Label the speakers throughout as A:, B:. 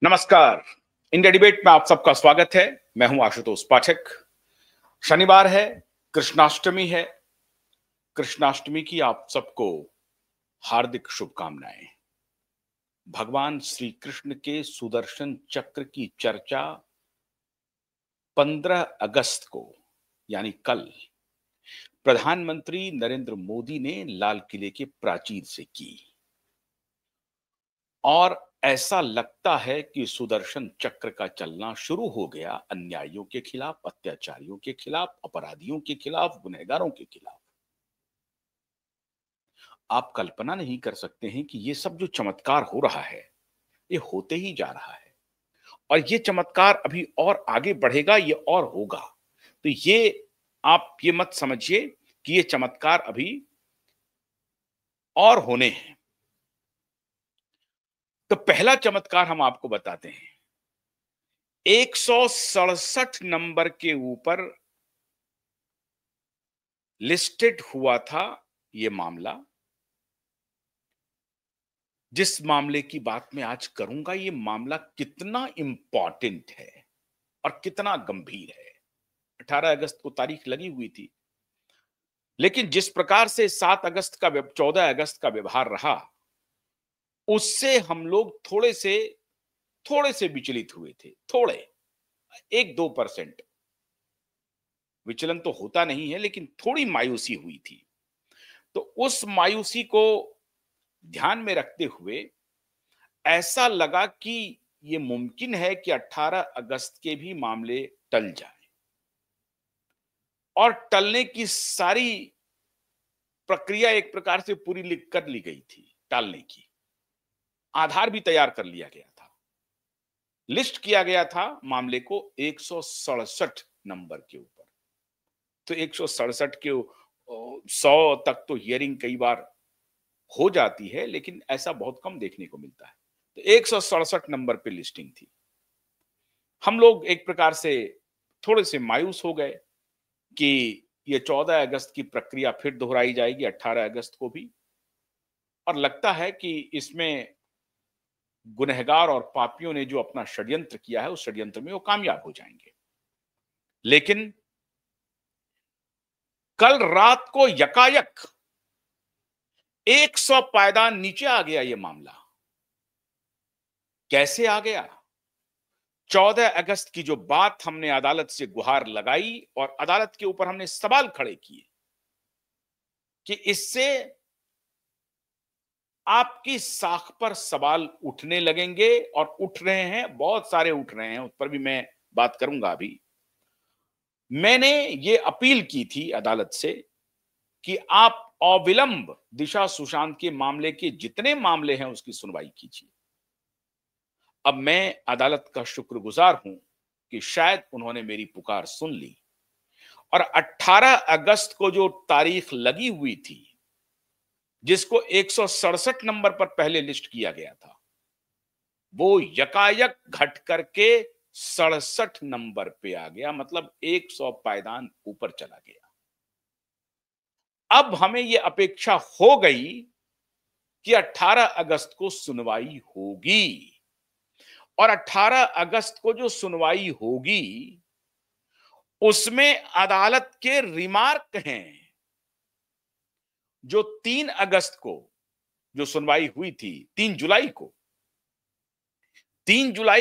A: नमस्कार। India debate में आप सबका स्वागत है। मैं हूं आशुतोष पाठक। शनिवार है, कृष्णाष्टमी है। कृष्णाष्टमी की आप सबको हार्दिक शुभकामनाएं। भगवान श्री कृष्ण के सुदर्शन चक्र की चर्चा 15 अगस्त को यानी कल प्रधानमंत्री नरेंद्र मोदी ने लाल किले के प्राचीर से की और ऐसा लगता है कि सुदर्शन चक्र का चलना शुरू हो गया अन्यायियों के खिलाफ, अत्याचारियों के खिलाफ, अपराधियों के खिलाफ, गुनहगारों के खिलाफ। आप कल्पना नहीं कर सकते हैं कि ये सब जो चमत्कार हो रहा है, ये होते ही जा रहा है और ये चमत्कार अभी और आगे बढ़ेगा, ये और होगा। तो ये आप ये मत समझिए कि ये चमत्कार अभी और होने हैं। तो पहला चमत्कार हम आपको बताते हैं। 167 नंबर के ऊपर लिस्टेड हुआ था यह मामला। जिस मामले की बात मैं आज करूंगा, यह मामला कितना इंपॉर्टेंट है और कितना गंभीर है। 18 अगस्त को तारीख लगी हुई थी, लेकिन जिस प्रकार से 7 अगस्त का 14 अगस्त का व्यवहार रहा, उससे हम लोग थोड़े से विचलित हुए थे। थोड़े 1-2% विचलन तो होता नहीं है, लेकिन थोड़ी मायूसी हुई थी। तो उस मायूसी को ध्यान में रखते हुए ऐसा लगा कि यह मुमकिन है कि 18 अगस्त के भी मामले टल जाएं और टलने की सारी प्रक्रिया एक प्रकार से पूरी कर ली गई थी। टालने की आधार भी तैयार कर लिया गया था, लिस्ट किया गया था मामले को 167 नंबर के ऊपर। तो 167 के 100 तक तो हियरिंग कई बार हो जाती है, लेकिन ऐसा बहुत कम देखने को मिलता है। तो 167 नंबर पे लिस्टिंग थी। हम लोग एक प्रकार से थोड़े से मायूस हो गए कि ये 14 अगस्त की प्रक्रिया फिर दोहराई जाएगी 18 अगस्त को भी, और लगता है कि इसमें गुनहगार और पापियों ने जो अपना षड्यंत्र किया है, उस षड्यंत्र में वो कामयाब हो जाएंगे। लेकिन कल रात को यकायक 100 पायदान नीचे आ गया ये मामला। कैसे आ गया? 14 अगस्त की जो बात हमने अदालत से गुहार लगाई और अदालत के ऊपर हमने सवाल खड़े किए कि इससे आपकी साख पर सवाल उठने लगेंगे, और उठ रहे हैं, बहुत सारे उठ रहे हैं, उस पर भी मैं बात करूंगा। अभी मैंने ये अपील की थी अदालत से कि आप अविलंब दिशा सुशांत के मामले के जितने मामले हैं उसकी सुनवाई कीजिए। अब मैं अदालत का शुक्रगुजार हूं कि शायद उन्होंने मेरी पुकार सुन ली और 18 अगस्त को जो तारीख लगी हुई थी, जिसको 167 नंबर पर पहले लिस्ट किया गया था, वो यकायक घट करके 67 नंबर पे आ गया। मतलब 100 पायदान ऊपर चला गया। अब हमें यह अपेक्षा हो गई कि 18 अगस्त को सुनवाई होगी, और 18 अगस्त को जो सुनवाई होगी उसमें अदालत के रिमार्क हैं। जो 3 अगस्त को जो सुनवाई हुई थी, 3 जुलाई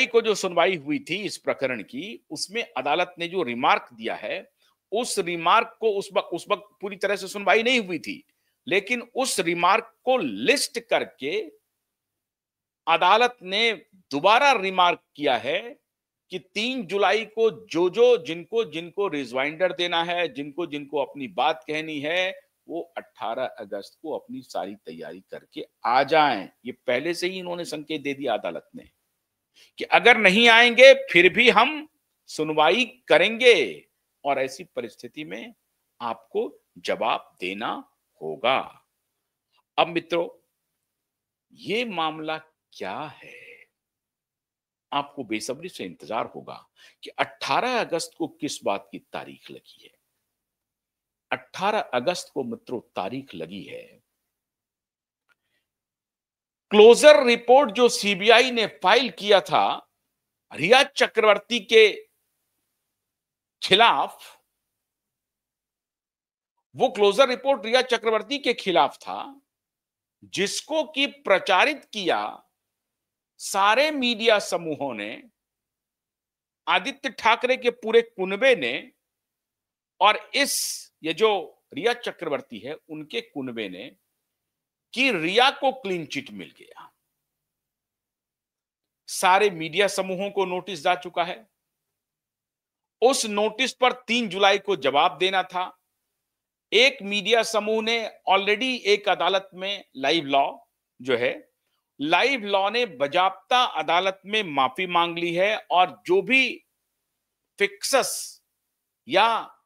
A: को जो सुनवाई हुई थी इस प्रकरण की, उसमें अदालत ने जो रिमार्क दिया है, उस रिमार्क को उस वक्त पूरी तरह से सुनवाई नहीं हुई थी, लेकिन उस रिमार्क को लिस्ट करके अदालत ने दोबारा रिमार्क किया है कि 3 जुलाई को जिनको जिनको रिजवाइंडर देना है, जिनको जिनको अपनी बात कहनी है, वो 18 अगस्त को अपनी सारी तैयारी करके आ जाएं। ये पहले से ही इन्होंने संकेत दे दिया अदालत ने कि अगर नहीं आएंगे फिर भी हम सुनवाई करेंगे, और ऐसी परिस्थिति में आपको जवाब देना होगा। अब मित्रों, ये मामला क्या है? आपको बेसब्री से इंतजार होगा कि 18 अगस्त को किस बात की तारीख लगी है। 18 अगस्त को मित्रों तारीख लगी है क्लोजर रिपोर्ट जो सीबीआई ने फाइल किया था रिया चक्रवर्ती के खिलाफ, वो क्लोजर रिपोर्ट रिया चक्रवर्ती के खिलाफ था, जिसको कि प्रचारित किया सारे मीडिया समूहों ने, आदित्य ठाकरे के पूरे कुनबे ने, और ये जो रिया चक्रवर्ती है उनके कुनबे ने, कि रिया को क्लीन चिट मिल गया। सारे मीडिया समूहों को नोटिस जा चुका है। उस नोटिस पर 3 जुलाई को जवाब देना था। एक मीडिया समूह ने ऑलरेडी एक अदालत में, लाइव लॉ ने बजाप्ता अदालत में माफी मांग ली है, और जो भी फिक्सस या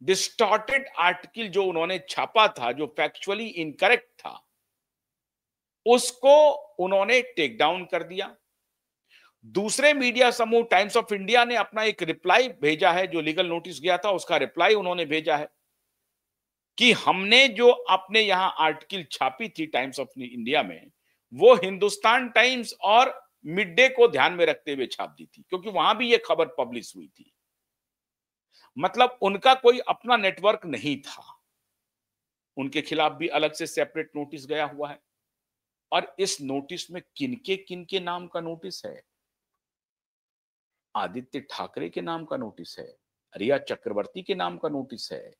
A: डिस्टॉर्टेड आर्टिकल जो उन्होंने छापा था, जो फैक्चुअली इनकरेक्ट था, उसको उन्होंने टेक डाउन कर दिया। दूसरे मीडिया समूह टाइम्स ऑफ इंडिया ने अपना एक रिप्लाई भेजा है, जो लीगल नोटिस गया था उसका रिप्लाई उन्होंने भेजा है कि हमने जो अपने यहां आर्टिकल छापी थी टाइम्स ऑफ इंडिया में, वो हिंदुस्तान टाइम्स और मिड डे को ध्यान में रखते हुए छाप दी थी, क्योंकि वहां भी ये खबर पब्लिश हुई थी। मतलब उनका कोई अपना नेटवर्क नहीं था, उनके खिलाफ भी अलग से सेपरेट नोटिस गया हुआ है। और इस नोटिस में किनके नाम का नोटिस है? आदित्य ठाकरे के नाम का नोटिस है, रिया चक्रवर्ती के नाम का नोटिस है,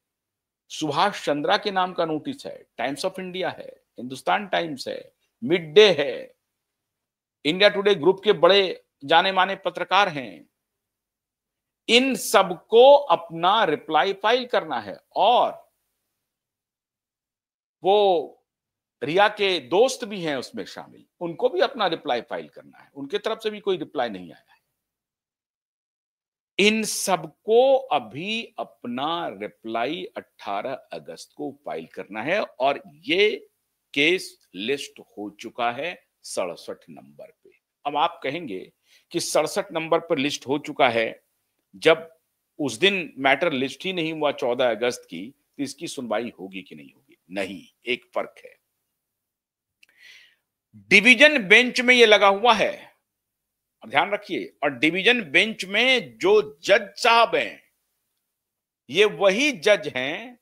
A: सुभाष चंद्रा के नाम का नोटिस है, टाइम्स ऑफ इंडिया है, हिंदुस्तान टाइम्स है, मिड डे है, इंडिया टुडे ग्रुप के बड़े जाने माने पत्रकार हैं। इन सबको अपना रिप्लाई फाइल करना है, और वो रिया के दोस्त भी हैं उसमें शामिल, उनको भी अपना रिप्लाई फाइल करना है। उनके तरफ से भी कोई रिप्लाई नहीं आया है। इन सबको अभी अपना रिप्लाई 18 अगस्त को फाइल करना है, और ये केस लिस्ट हो चुका है 67 नंबर पे। अब आप कहेंगे कि 67 नंबर पर लिस्ट हो चुका है, जब उस दिन मैटर लिस्ट ही नहीं हुआ 14 अगस्त की, तो इसकी सुनवाई होगी कि नहीं होगी? नहीं, एक फर्क है। डिवीजन बेंच में ये लगा हुआ है, ध्यान रखिए। और डिवीजन बेंच में जो जज साहब हैं, ये वही जज हैं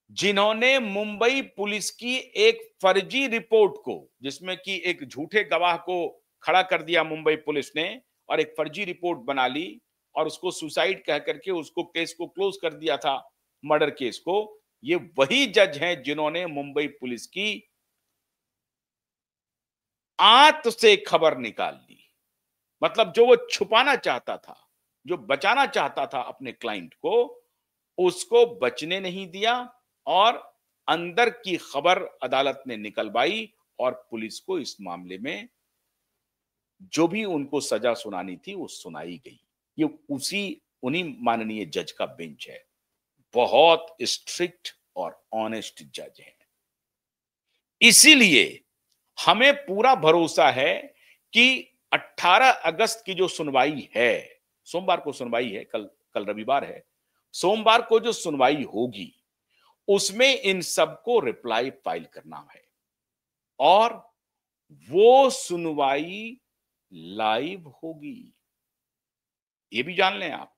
A: जिन्होंने मुंबई पुलिस की एक फर्जी रिपोर्ट को, जिसमें कि एक झूठे गवाह को खड़ा कर दिया मुंबई पुलिस ने, और एक फर्जी रिपोर्ट बना ली, और उसको सुसाइड कह करके उसको केस को क्लोज कर दिया था, मर्डर केस को। ये वही जज हैं जिन्होंने मुंबई पुलिस की आंत से खबर निकाल ली। मतलब जो वो छुपाना चाहता था, जो बचाना चाहता था अपने क्लाइंट को, उसको बचने नहीं दिया, और अंदर की खबर अदालत ने निकलवाई, और पुलिस को इस मामले में जो भी उनको सजा सुनानी थी वो सुनाई गई। ये उन्हीं माननीय जज का बेंच है। बहुत स्ट्रिक्ट और ऑनेस्ट जज है। इसीलिए हमें पूरा भरोसा है कि 18 अगस्त की जो सुनवाई है, सोमवार को सुनवाई है, कल रविवार है, सोमवार को जो सुनवाई होगी उसमें इन सबको रिप्लाई फाइल करना है, और वो सुनवाई लाइव होगी। ये भी जान लें आप,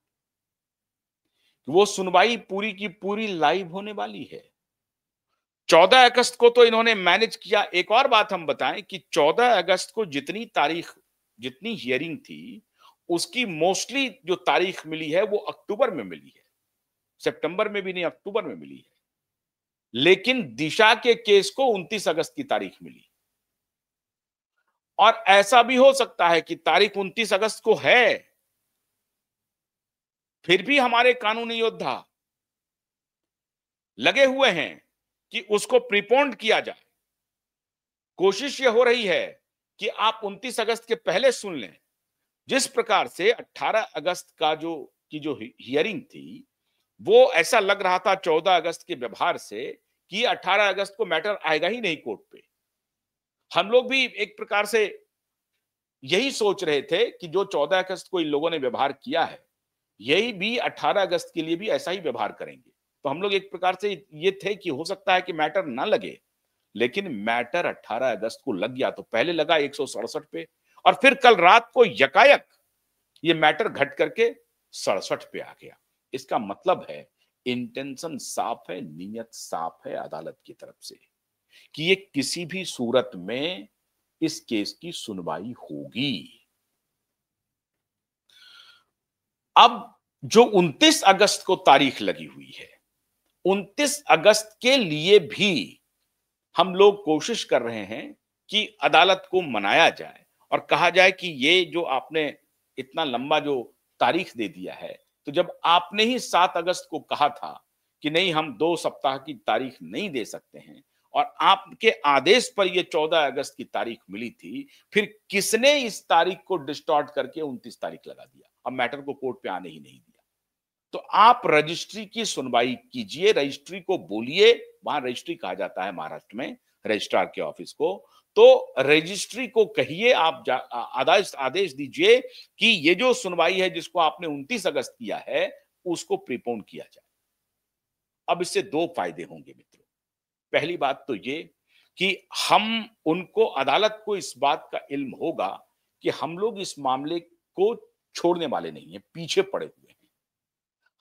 A: वो सुनवाई पूरी की पूरी लाइव होने वाली है। 14 अगस्त को तो इन्होंने मैनेज किया। एक और बात हम बताएं कि 14 अगस्त को जितनी हियरिंग थी, उसकी मोस्टली जो तारीख मिली है वो अक्टूबर में मिली है, सितंबर में भी नहीं, अक्टूबर में मिली है। लेकिन दिशा के केस को 29 अगस्त की तारीख मिली, और ऐसा भी हो सकता है कि तारीख 29 अगस्त को है, फिर भी हमारे कानूनी योद्धा लगे हुए हैं कि उसको प्रीपोन्ड किया जाए। कोशिश यह हो रही है कि आप 29 अगस्त के पहले सुन लें। जिस प्रकार से 18 अगस्त का जो हियरिंग थी, वो ऐसा लग रहा था 14 अगस्त के व्यवहार से कि 18 अगस्त को मैटर आएगा ही नहीं कोर्ट पे। हम लोग भी एक प्रकार से यही सोच रहे थे कि जो 14 अगस्त को इन लोगों ने व्यवहार किया है, यही भी 18 अगस्त के लिए भी ऐसा ही व्यवहार करेंगे। तो हम लोग एक प्रकार से ये थे कि हो सकता है कि मैटर ना लगे, लेकिन मैटर 18 अगस्त को लग गया। तो पहले लगा 167 पे, और फिर कल रात को यकायक ये मैटर घट करके 67 पे आ गया। इसका मतलब है इंटेंशन साफ है, नीयत साफ है अदालत की तरफ से कि ये किसी भी सूरत में इस केस की सुनवाई होगी। अब जो 29 अगस्त को तारीख लगी हुई है, 29 अगस्त के लिए भी हम लोग कोशिश कर रहे हैं कि अदालत को मनाया जाए और कहा जाए कि ये जो आपने इतना लंबा जो तारीख दे दिया है, तो जब आपने ही 7 अगस्त को कहा था कि नहीं हम 2 सप्ताह की तारीख नहीं दे सकते हैं और आपके आदेश पर ये 14 अगस्त की तारीख मिली थी, फिर किसने इस तारीख को डिस्टॉर्ट करके 29 तारीख लगा दिया? अब मैटर को कोर्ट पे आने ही नहीं दिया। तो आप रजिस्ट्री की सुनवाई कीजिए, रजिस्ट्री को बोलिए, वहां रजिस्ट्री कहा जाता है महाराष्ट्र में, रजिस्ट्रार के ऑफिस को, तो रजिस्ट्री को कहिए आप आदेश आदेश दीजिए कि ये जो सुनवाई है जिसको आपने 29 अगस्त किया है, उसको प्रीपोन किया जाए। अब इससे 2 फायदे होंगे मित्रों। पहली बात तो ये कि हम उनको अदालत को इस बात का इल्म होगा कि हम लोग इस मामले को छोड़ने वाले नहीं हैं, पीछे पड़े हुए हैं।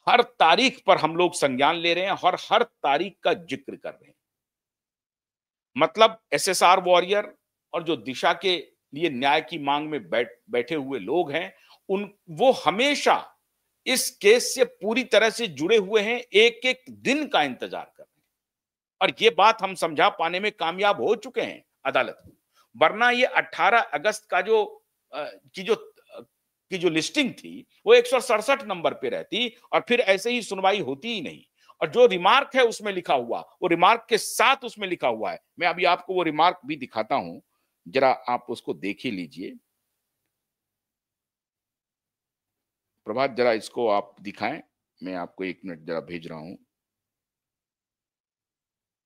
A: हर तारीख पर हम लोग संज्ञान ले रहे हैं और हर तारीख का जिक्र कर रहे हैं। मतलब एसएसआर वॉरियर और जो दिशा के लिए न्याय की मांग में बैठे हुए लोग हैं, वो हमेशा इस केस से पूरी तरह से जुड़े हुए हैं, एक-एक दिन का इंतजार कर रहे हैं। और ये बात हम समझा पाने में कामयाब हो चुके हैं अदालत को। वरना ये 18 अगस्त का की जो लिस्टिंग थी, वो 167 नंबर पे रहती और फिर ऐसे ही सुनवाई होती ही नहीं। और जो रिमार्क है उसमें लिखा हुआ, वो रिमार्क के साथ उसमें लिखा हुआ है। मैं अभी आपको वो रिमार्क भी दिखाता हूं, जरा आप उसको देख ही लीजिए। प्रभात जरा इसको आप दिखाएं, मैं आपको 1 मिनट जरा भेज रहा हूं।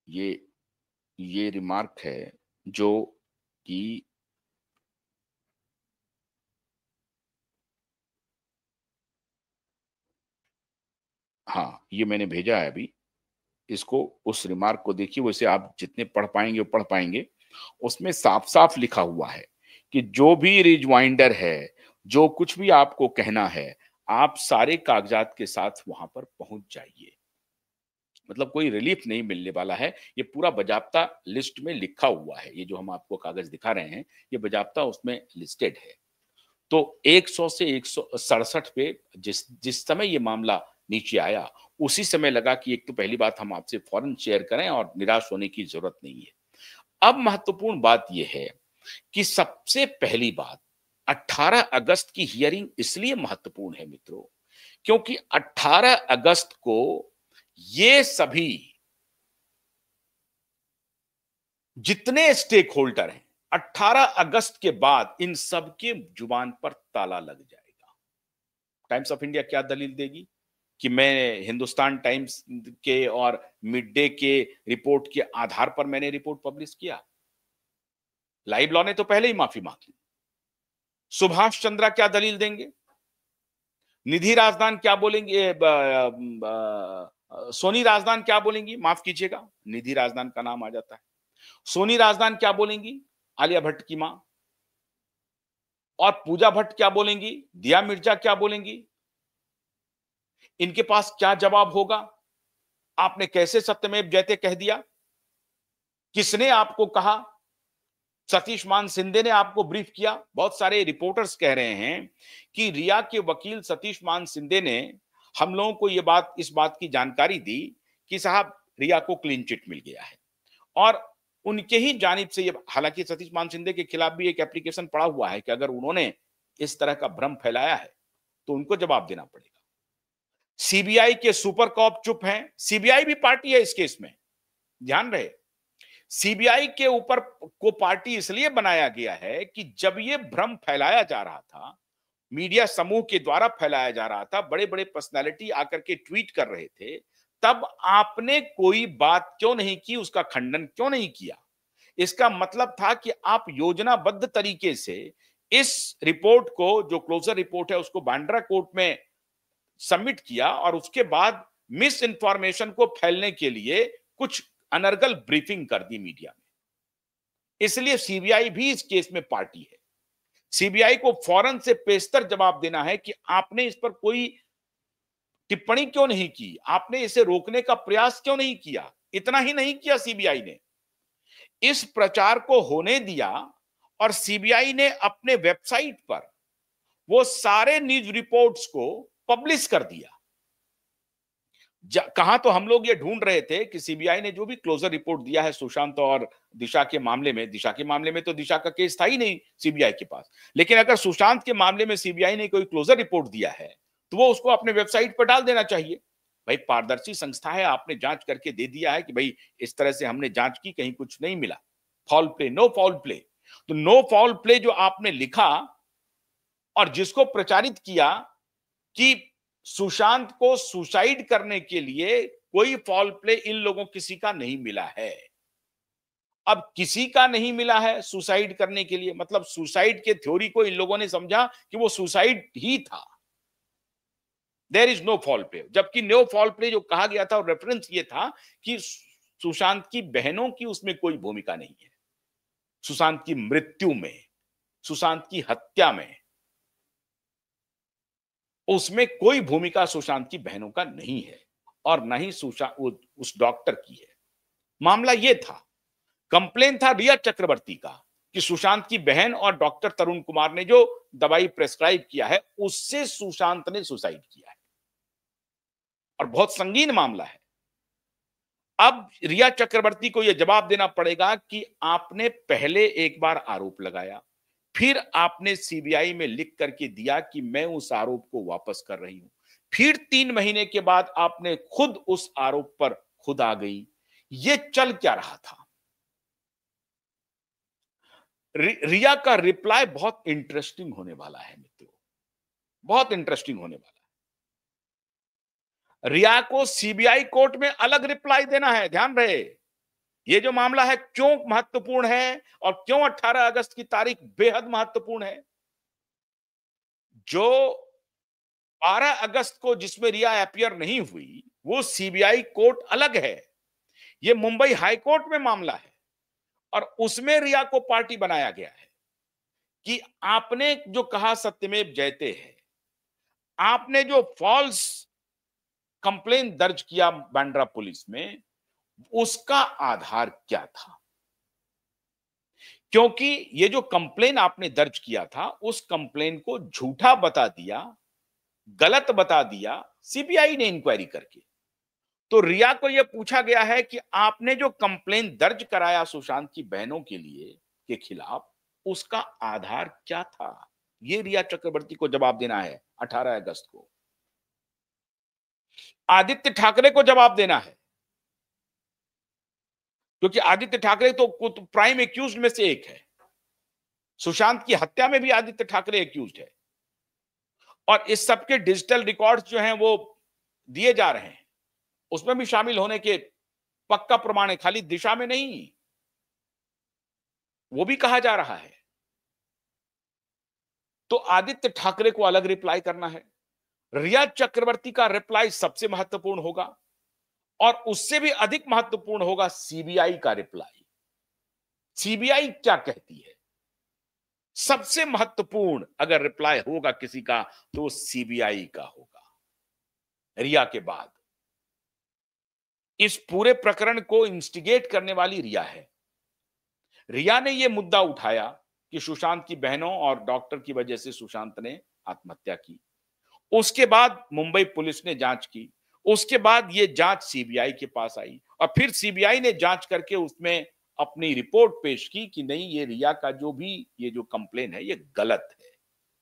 A: ये रिमार्क है जो कि हाँ, ये मैंने भेजा है अभी। इसको उस रिमार्क को देखिए, वैसे आप जितने पढ़ पाएंगे वो पढ़ पाएंगे। उसमें साफ-साफ लिखा हुआ है कि जो भी रिजवाइंडर है, जो कुछ भी आपको कहना है, आप सारे कागजात के साथ वहां पर पहुंच जाइए। मतलब कोई रिलीफ नहीं मिलने वाला है, ये पूरा बाजाब्ता लिस्ट में लिखा हुआ है। ये जो हम आपको कागज दिखा रहे हैं, ये बाजाब्ता उसमें लिस्टेड है। तो 100 से 167 पे जिस जिस समय ये मामला नीचे आया, उसी समय लगा कि एक तो पहली बात हम आपसे फौरन शेयर करें और निराश होने की जरूरत नहीं है। अब महत्वपूर्ण बात यह है कि सबसे पहली बात 18 अगस्त की हियरिंग इसलिए महत्वपूर्ण है मित्रों, क्योंकि 18 अगस्त को ये सभी जितने स्टेक होल्डर हैं, 18 अगस्त के बाद इन सबके जुबान पर ताला लग जाएगा। टाइम्स ऑफ इंडिया क्या दलील देगी कि मैं हिंदुस्तान टाइम्स के और मिड डे के रिपोर्ट के आधार पर मैंने रिपोर्ट पब्लिश किया। लाइव लॉ ने तो पहले ही माफी मांग ली। सुभाष चंद्रा क्या दलील देंगे? निधि राजदान क्या बोलेंगे? सोनी राजदान क्या बोलेंगी? माफ कीजिएगा, निधि राजदान का नाम आ जाता है। सोनी राजदान क्या बोलेंगी? आलिया भट्ट की मां। और पूजा भट्ट क्या बोलेंगी? दिया मिर्जा क्या बोलेंगी? इनके पास क्या जवाब होगा? आपने कैसे सत्यमेव जयते कह दिया? किसने आपको कहा? सतीश मान सिंधे ने आपको ब्रीफ किया? बहुत सारे रिपोर्टर्स कह रहे हैं कि रिया के वकील सतीश मान सिंधे ने हम लोगों को इस बात की जानकारी दी कि साहब रिया को क्लीन चिट मिल गया है और उनके ही जानिब से ये, हालांकि सतीश मान सिंधे के खिलाफ भी एक एप्लीकेशन पड़ा हुआ है कि अगर उन्होंने इस तरह का भ्रम फैलाया है तो उनको जवाब देना पड़ेगा। सीबीआई के सुपर कॉप चुप हैं। सीबीआई भी पार्टी है इस केस में, ध्यान रहे। सीबीआई के ऊपर को पार्टी इसलिए बनाया गया है कि जब ये भ्रम फैलाया जा रहा था, मीडिया समूह के द्वारा फैलाया जा रहा था, बड़े बड़े पर्सनालिटी आकर के ट्वीट कर रहे थे, तब आपने कोई बात क्यों नहीं की, उसका खंडन क्यों नहीं किया? इसका मतलब था कि आप योजनाबद्ध तरीके से इस रिपोर्ट को, जो क्लोजर रिपोर्ट है, उसको बांद्रा कोर्ट में सबमिट किया और उसके बाद मिस इंफॉर्मेशन को फैलने के लिए कुछ अनर्गल ब्रीफिंग कर दी मीडिया में। इसलिए सीबीआई भी इस केस में पार्टी है। सीबीआई को फौरन से पेशतर जवाब देना है कि आपने इस पर कोई टिप्पणी क्यों नहीं की, आपने इसे रोकने का प्रयास क्यों नहीं किया। इतना ही नहीं किया सीबीआई ने, इस प्रचार को होने दिया और सीबीआई ने अपने वेबसाइट पर वो सारे न्यूज रिपोर्ट्स को पब्लिश कर दिया। कहां तो हम लोग ये ढूंढ रहे थे कि सीबीआई ने जो भी क्लोजर रिपोर्ट दिया है सुशांत और दिशा के मामले में तो दिशा का केस था ही नहीं सीबीआई के पास, लेकिन अगर सुशांत के मामले में सीबीआई ने कोई क्लोजर रिपोर्ट दिया है तो वो उसको अपने वेबसाइट पर डाल देना चाहिए। भाई पारदर्शी संस्था है, आपने जांच करके दे दिया है कि भाई इस तरह से हमने जांच की, कहीं कुछ नहीं मिला, foul play, no foul play. तो नो फॉल प्ले जो आपने लिखा और जिसको प्रचारित किया कि सुशांत को सुसाइड करने के लिए कोई फॉल प्ले इन लोगों किसी का नहीं मिला है। अब किसी का नहीं मिला है सुसाइड करने के लिए, मतलब सुसाइड के थ्योरी को इन लोगों ने समझा कि वो सुसाइड ही था। There is no foul play, जबकि नो फॉल प्ले जो कहा गया था और रेफरेंस ये था कि सुशांत की बहनों की उसमें कोई भूमिका नहीं है, सुशांत की मृत्यु में, सुशांत की हत्या में, उसमें कोई भूमिका सुशांत की बहनों का नहीं है और ना ही सुशांत उस डॉक्टर की है। मामला यह था, कंप्लेन था रिया चक्रवर्ती का कि सुशांत की बहन और डॉक्टर तरुण कुमार ने जो दवाई प्रेस्क्राइब किया है उससे सुशांत ने सुसाइड किया है और बहुत संगीन मामला है। अब रिया चक्रवर्ती को यह जवाब देना पड़ेगा कि आपने पहले एक बार आरोप लगाया, फिर आपने सीबीआई में लिख करके दिया कि मैं उस आरोप को वापस कर रही हूं, फिर 3 महीने के बाद आपने खुद उस आरोप पर खुद आ गई। ये चल क्या रहा था? रिया का रिप्लाई बहुत इंटरेस्टिंग होने वाला है मित्रों, बहुत इंटरेस्टिंग होने वाला है। रिया को सीबीआई कोर्ट में अलग रिप्लाई देना है, ध्यान रहे। ये जो मामला है क्यों महत्वपूर्ण है और क्यों 18 अगस्त की तारीख बेहद महत्वपूर्ण है। जो 12 अगस्त को जिसमें रिया अपियर नहीं हुई वो सीबीआई कोर्ट अलग है, ये मुंबई हाई कोर्ट में मामला है और उसमें रिया को पार्टी बनाया गया है कि आपने जो कहा सत्यमेव जयते है, आपने जो फॉल्स कंप्लेन दर्ज किया बांद्रा पुलिस में, उसका आधार क्या था। क्योंकि ये जो कंप्लेन आपने दर्ज किया था उस कंप्लेन को झूठा बता दिया, गलत बता दिया सीबीआई ने इंक्वायरी करके। तो रिया को यह पूछा गया है कि आपने जो कंप्लेन दर्ज कराया सुशांत की बहनों के लिए के खिलाफ, उसका आधार क्या था। यह रिया चक्रवर्ती को जवाब देना है 18 अगस्त को। आदित्य ठाकरे को जवाब देना है, क्योंकि आदित्य ठाकरे तो प्राइम एक्यूज्ड में से एक है। सुशांत की हत्या में भी आदित्य ठाकरे एक्यूज्ड है और इस सबके डिजिटल रिकॉर्ड्स जो हैं वो दिए जा रहे हैं, उसमें भी शामिल होने के पक्का प्रमाण है, खाली दिशा में नहीं, वो भी कहा जा रहा है। तो आदित्य ठाकरे को अलग रिप्लाई करना है, रिया चक्रवर्ती का रिप्लाई सबसे महत्वपूर्ण होगा और उससे भी अधिक महत्वपूर्ण होगा सीबीआई का रिप्लाई। सीबीआई क्या कहती है, सबसे महत्वपूर्ण अगर रिप्लाई होगा किसी का तो सीबीआई का होगा। रिया के बाद इस पूरे प्रकरण को इंस्टिगेट करने वाली रिया है। रिया ने यह मुद्दा उठाया कि सुशांत की बहनों और डॉक्टर की वजह से सुशांत ने आत्महत्या की। उसके बाद मुंबई पुलिस ने जांच की, उसके बाद यह जांच सीबीआई के पास आई और फिर सीबीआई ने जांच करके उसमें अपनी रिपोर्ट पेश की कि नहीं, ये रिया का जो भी ये जो कंप्लेन है ये गलत है,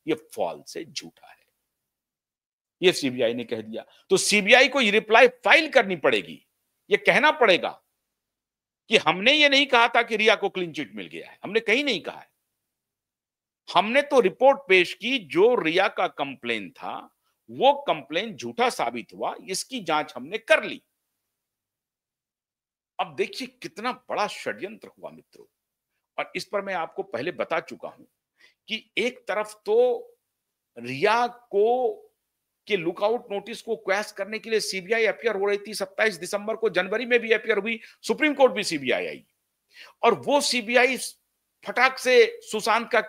A: ये फॉल्स है, झूठा है, ये सीबीआई ने कह दिया। तो सीबीआई को ये रिप्लाई फाइल करनी पड़ेगी, ये कहना पड़ेगा कि हमने ये नहीं कहा था कि रिया को क्लीन चिट मिल गया है, हमने कहीं नहीं कहा है। हमने तो रिपोर्ट पेश की, जो रिया का कंप्लेन था वो कंप्लेन झूठा साबित हुआ, इसकी जांच हमने कर ली। अब देखिए कितना बड़ा षड्यंत्र हुआ मित्रों, और इस पर मैं आपको पहले बता चुका हूं कि एक तरफ तो रिया को के लुकआउट नोटिस को क्वैश करने के लिए सीबीआई अपियर हो रही थी 27 दिसंबर को, जनवरी में भी अपियर हुई, सुप्रीम कोर्ट भी सीबीआई आई और वो सीबीआई फटाक से सुशांत का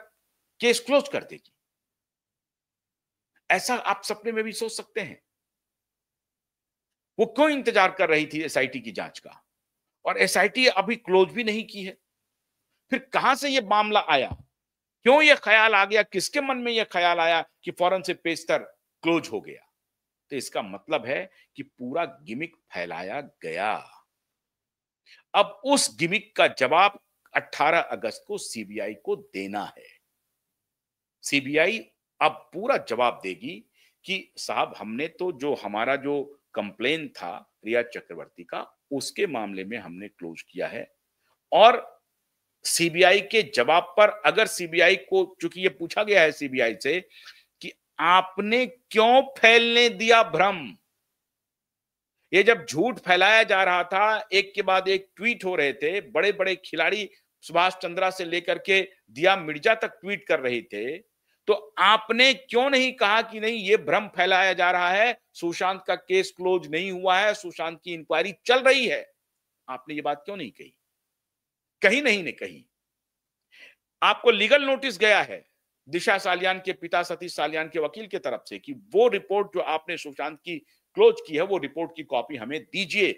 A: केस क्लोज कर देगी। ऐसा आप सपने में भी सोच सकते हैं? वो क्यों इंतजार कर रही थी एसआईटी की जांच का? और एसआईटी अभी क्लोज भी नहीं की है। फिर कहां से ये मामला आया? क्यों ये ख्याल आ गया? किसके मन में ये ख्याल आया कि फौरन से पेशतर क्लोज हो गया? तो इसका मतलब है कि पूरा गिमिक फैलाया गया। अब उस गिमिक का जवाब 18 अगस्त को सीबीआई को देना है। सीबीआई अब पूरा जवाब देगी कि साहब हमने तो जो हमारा जो कंप्लेन था रिया चक्रवर्ती का, उसके मामले में हमने क्लोज किया है। और सीबीआई के जवाब पर अगर सीबीआई को, चूंकि ये पूछा गया है सीबीआई से कि आपने क्यों फैलने दिया भ्रम, ये जब झूठ फैलाया जा रहा था, एक के बाद एक ट्वीट हो रहे थे, बड़े बड़े खिलाड़ी सुभाष चंद्रा से लेकर के दिया मिर्जा तक ट्वीट कर रहे थे, तो आपने क्यों नहीं कहा कि नहीं ये भ्रम फैलाया जा रहा है, सुशांत का केस क्लोज नहीं हुआ है, सुशांत की इंक्वायरी चल रही है? आपने ये बात क्यों नहीं कही? कहीं नहीं ने कही। आपको लीगल नोटिस गया है दिशा सालियान के पिता सतीश सालियान के वकील की तरफ से कि वो रिपोर्ट जो आपने सुशांत की क्लोज की है, वो रिपोर्ट की कॉपी हमें दीजिए।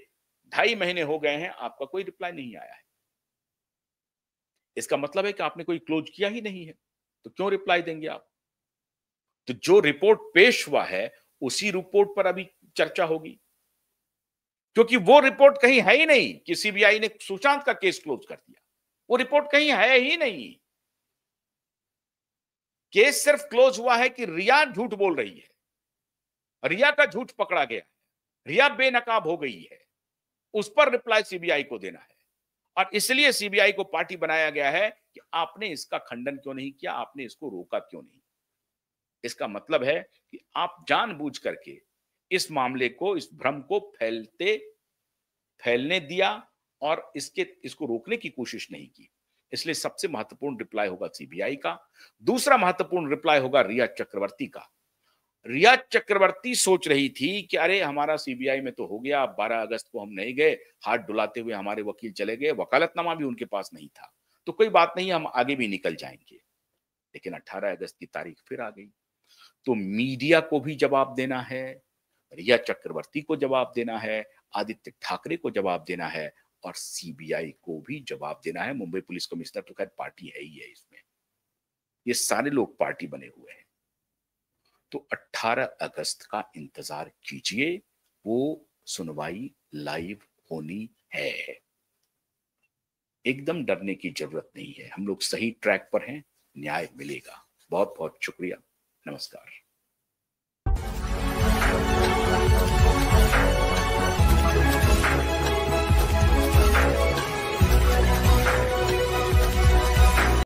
A: 2.5 महीने हो गए हैं, आपका कोई रिप्लाई नहीं आया है। इसका मतलब है कि आपने कोई क्लोज किया ही नहीं है, तो क्यों रिप्लाई देंगे आप? तो जो रिपोर्ट पेश हुआ है उसी रिपोर्ट पर अभी चर्चा होगी, क्योंकि वो रिपोर्ट कहीं है ही नहीं कि सीबीआई ने सुशांत का केस क्लोज कर दिया। वो रिपोर्ट कहीं है ही नहीं। केस सिर्फ क्लोज हुआ है कि रिया झूठ बोल रही है, रिया का झूठ पकड़ा गया है, रिया बेनकाब हो गई है, उस पर रिप्लाई सीबीआई को देना है। और इसलिए सीबीआई को पार्टी बनाया गया है कि आपने इसका खंडन क्यों नहीं किया, आपने इसको रोका क्यों नहीं। इसका मतलब है कि आप जानबूझ करके इस मामले को, इस भ्रम को फैलने दिया और इसको रोकने की कोशिश नहीं की। इसलिए सबसे महत्वपूर्ण रिप्लाई होगा सीबीआई का। दूसरा महत्वपूर्ण रिप्लाई होगा रिया चक्रवर्ती का। रिया चक्रवर्ती सोच रही थी कि अरे हमारा सीबीआई में तो हो गया, 12 अगस्त को हम नहीं गए, हाथ डुलाते हुए हमारे वकील चले गए, वकालतनामा भी उनके पास नहीं था, तो कोई बात नहीं, हम आगे भी निकल जाएंगे। लेकिन 18 अगस्त की तारीख फिर आ गई, तो मीडिया को भी जवाब देना है, रिया चक्रवर्ती को जवाब देना है, आदित्य ठाकरे को जवाब देना है और सीबीआई को भी जवाब देना है। मुंबई पुलिस कमिश्नर तो खैर पार्टी है ही है इसमें, ये सारे लोग पार्टी बने हुए हैं। तो 18 अगस्त का इंतजार कीजिए, वो सुनवाई लाइव होनी है। एकदम डरने की जरूरत नहीं है, हम लोग सही ट्रैक पर हैं, न्याय मिलेगा। बहुत बहुत शुक्रिया, नमस्कार।